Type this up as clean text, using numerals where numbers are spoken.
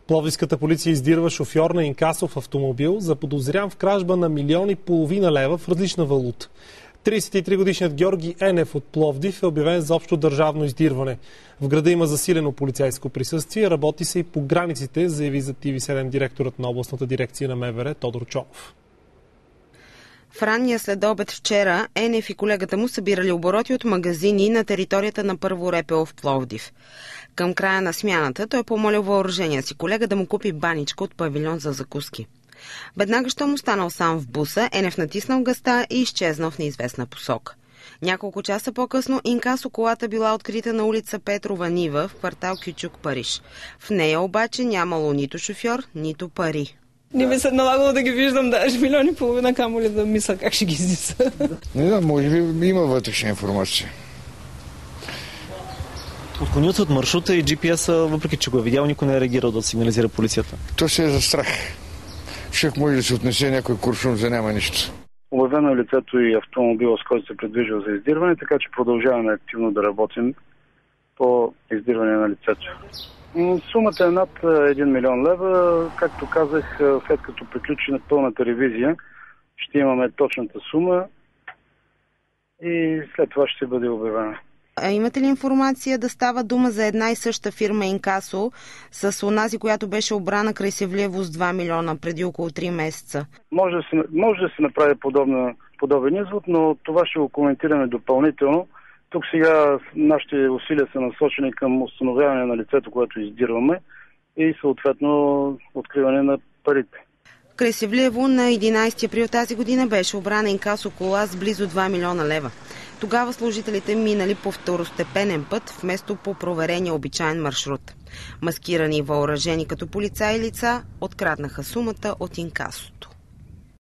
Пловдивската полиция издирва шофьор на инкасов автомобил, заподозрян в кражба на 1,5 милиона лева в различна валута. 33-годишният Георги Енев от Пловдив е обявен за общо държавно издирване. В града има засилено полицейско присъствие, работи се и по границите, заяви за TV7 директорът на областната дирекция на МВР Тодор Чолов. В ранния следобед вчера Енев и колегата му събирали обороти от магазини на територията на Първо РПО в Пловдив. Към края на смяната той помолил въоръжения си колега да му купи баничка от павилион за закуски. Веднага щом останал сам в буса, Енев натиснал газта и изчезнал в неизвестна посока. Няколко часа по-късно инкасо колата била открита на улица Петрова Нива в квартал Кючук, Париж. В нея обаче нямало нито шофьор, нито пари. Не ми се налагало да ги виждам даже 1,5 милиона, камо ли да мисля как ще ги изнеса. Не знам, може би има вътрешна информация. Отклонил се от маршрута и GPS-а, въпреки че го е видял, никой не е реагирал да сигнализира полицията. То се е за страх. Шеф може да се отнесе някой куршум, за няма нищо. Обявено е лицето и автомобила, с който се предвижда за издирване, така че продължаваме активно да работим по издирване на лицето. Сумата е над 1 милион лева. Както казах, след като приключи на пълната ревизия, ще имаме точната сума и след това ще бъде обявена. А имате ли информация да става дума за една и съща фирма инкасо с онази, която беше обрана край Севлиево с 2 милиона преди около 3 месеца? Може да се направи подобен извод, но това ще го коментираме допълнително. Тук сега нашите усилия са насочени към установяване на лицето, което издирваме и съответно откриване на парите. Край Севлиево на 11 април тази година беше обрана инкасо кола с близо 2 милиона лева. Тогава служителите минали по второстепенен път, вместо по проверения обичаен маршрут. Маскирани и въоръжени като полицаи лица откраднаха сумата от инкасото.